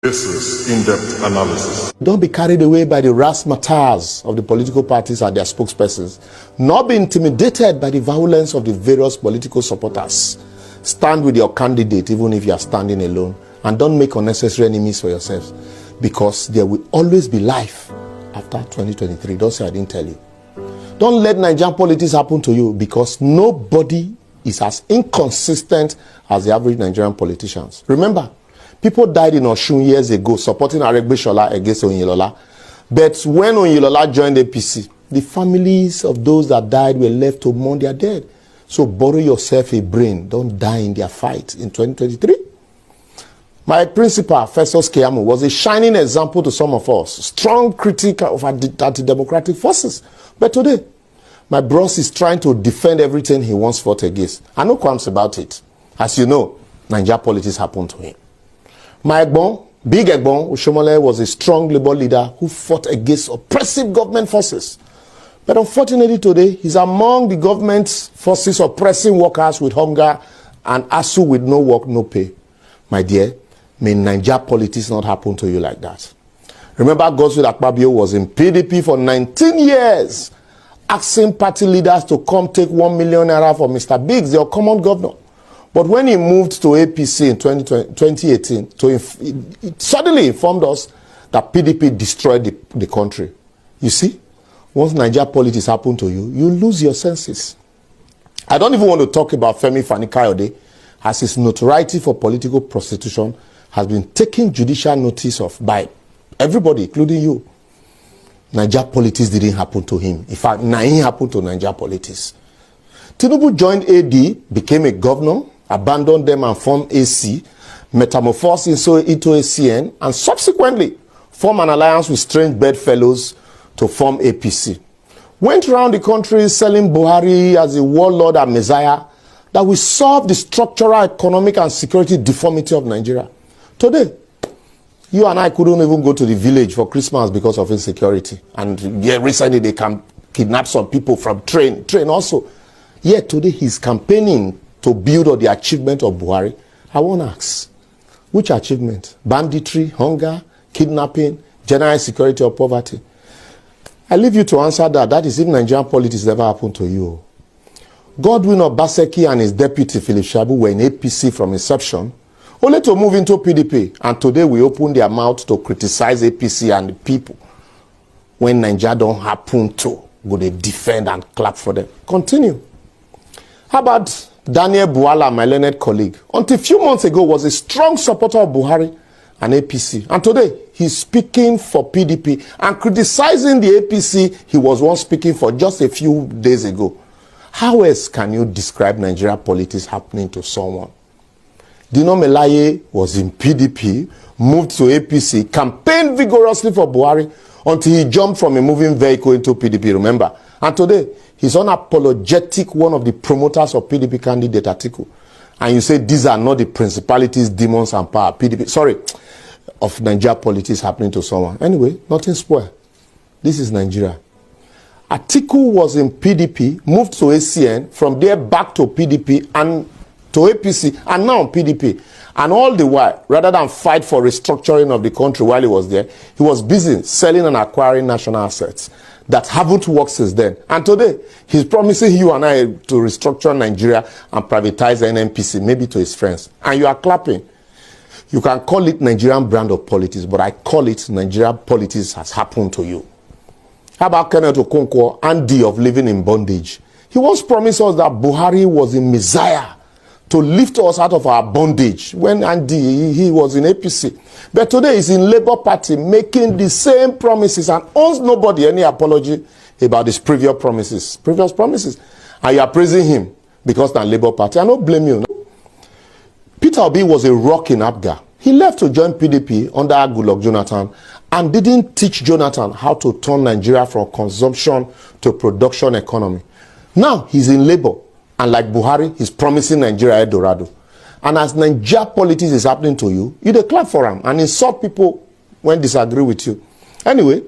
This is in-depth analysis. Don't be carried away by the razzmatazz of the political parties and their spokespersons. Not be intimidated by the violence of the various political supporters. Stand with your candidate even if you are standing alone. And don't make unnecessary enemies for yourselves. Because there will always be life after 2023. Don't say I didn't tell you. Don't let Nigerian politics happen to you, because nobody is as inconsistent as the average Nigerian politicians. Remember, people died in Osun years ago supporting Aregbesola against Oyinlola. But when Oyinlola joined APC, the families of those that died were left to mourn their dead. So borrow yourself a brain. Don't die in their fight in 2023. My principal, Festus Keyamo, was a shining example to some of us. Strong critic of anti-democratic forces. But today, my bros is trying to defend everything he once fought against. I know qualms about it. As you know, Nigeria politics happened to him. My Egbon, Big Egbon, Oshomole, was a strong labor leader who fought against oppressive government forces. But unfortunately today, he's among the government forces oppressing workers with hunger and ASU with no work, no pay. My dear, may Nigeria politics not happen to you like that. Remember, Godswill Akpabio was in PDP for 19 years, asking party leaders to come take 1 million naira for Mr. Biggs, their common governor. But when he moved to APC in 2018, it suddenly informed us that PDP destroyed the country. You see, once Nigeria politics happen to you, you lose your senses. I don't even want to talk about Femi Fani-Kayode, as his notoriety for political prostitution has been taken judicial notice of by everybody, including you. Nigeria politics didn't happen to him. In fact, nothing happened to Nigeria politics. Tinubu joined AD, became a governor, abandoned them and formed AC, metamorphosed into ACN, and subsequently formed an alliance with strange bedfellows to form APC. Went around the country selling Buhari as a warlord and messiah that will solve the structural, economic, and security deformity of Nigeria. Today, you and I couldn't even go to the village for Christmas because of insecurity. And yeah, recently they can kidnap some people from train also. Yet today he's campaigning to build on the achievement of Buhari. I want to ask, which achievement? Banditry, hunger, kidnapping, general insecurity, or poverty? I leave you to answer that. That is if Nigerian politics never happened to you. Godwin Obaseki and his deputy Philip Shabu were in APC from inception, only to move into PDP. And today we open their mouth to criticize APC and the people. When Nigeria don't happen to, go they defend and clap for them. Continue. How about Daniel Buala, my learned colleague? Until a few months ago, was a strong supporter of Buhari and APC. And today, he's speaking for PDP and criticizing the APC he was once speaking for just a few days ago. How else can you describe Nigeria politics happening to someone? Dino Melaye was in PDP, moved to APC, campaigned vigorously for Buhari until he jumped from a moving vehicle into PDP, remember? And today, he's unapologetic one of the promoters of PDP candidate Atiku. And you say these are not the principalities, demons, and power. PDP, sorry, of Nigeria politics happening to someone. Anyway, nothing spoiled. This is Nigeria. Atiku was in PDP, moved to ACN, from there back to PDP and to APC, and now PDP. And all the while, rather than fight for restructuring of the country while he was there, he was busy selling and acquiring national assets that haven't worked since then. And today, he's promising you and I to restructure Nigeria and privatize NNPC, maybe to his friends. And you are clapping. You can call it Nigerian brand of politics, but I call it Nigerian politics has happened to you. How about Kenneth Okonkwo, Andy of living in bondage? He once promised us that Buhari was a messiah to lift us out of our bondage when Andy, he was in APC. But today he's in Labour Party making the same promises and owes nobody any apology about his previous promises. And you are praising him because they're Labour Party. I don't blame you. No? Peter Obi was a rock in Abga. He left to join PDP under Goodluck Jonathan and didn't teach Jonathan how to turn Nigeria from consumption to production economy. Now he's in Labour. And like Buhari, he's promising Nigeria Eldorado. And as Nigeria politics is happening to you, you dey clap for him and insult people when disagree with you. Anyway,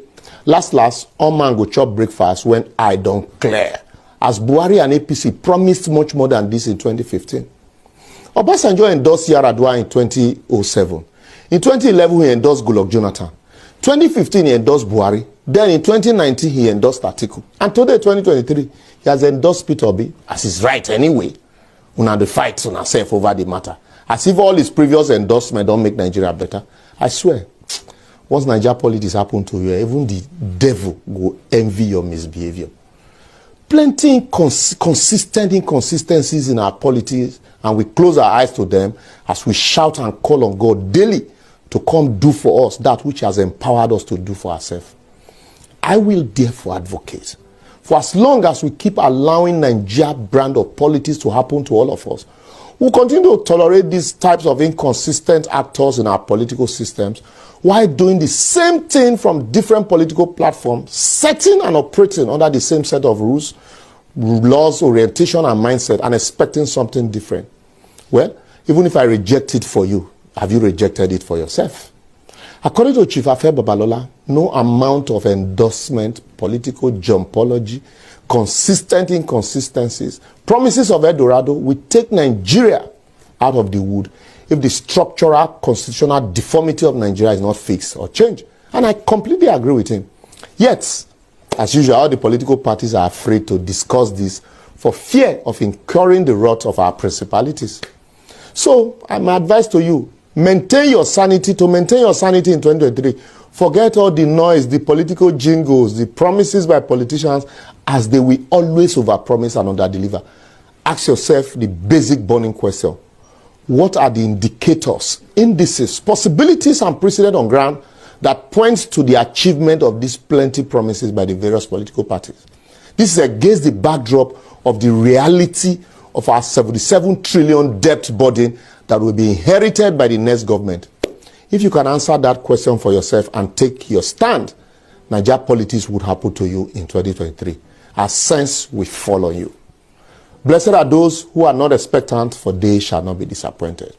last, all man go chop breakfast when I don't clear. As Buhari and APC promised much more than this in 2015. Obasanjo endorsed Yar'Adua in 2007. In 2011, he endorsed Goodluck Jonathan. 2015, he endorsed Buhari. Then in 2019, he endorsed Atiku. And today, 2023, he has endorsed Peter Obi, as his right anyway. Una the fight on herself over the matter. As if all his previous endorsements don't make Nigeria better. I swear, once Nigeria politics happen to you, even the devil will envy your misbehavior. Plenty consistent inconsistencies in our politics, and we close our eyes to them as we shout and call on God daily to come do for us that which has empowered us to do for ourselves. I will therefore advocate for as long as we keep allowing Nigeria brand of politics to happen to all of us, we'll continue to tolerate these types of inconsistent actors in our political systems while doing the same thing from different political platforms, setting and operating under the same set of rules, laws, orientation, and mindset, and expecting something different. Well, even if I reject it for you, have you rejected it for yourself? According to Chief Afe Babalola, no amount of endorsement, political jumpology, consistent inconsistencies, promises of Eldorado will take Nigeria out of the wood if the structural constitutional deformity of Nigeria is not fixed or changed. And I completely agree with him. Yet, as usual, all the political parties are afraid to discuss this for fear of incurring the wrath of our principalities. So, my advice to you, maintain your sanity. To maintain your sanity in 2023, forget all the noise, the political jingles, the promises by politicians, as they will always overpromise and underdeliver. Ask yourself the basic burning question. What are the indicators, indices, possibilities, and precedent on ground that points to the achievement of these plenty promises by the various political parties? This is against the backdrop of the reality of our 77 trillion debt burden that will be inherited by the next government. If you can answer that question for yourself and take your stand, Nigeria politics would happen to you in 2023. As sense will fall on you. Blessed are those who are not expectant, for they shall not be disappointed.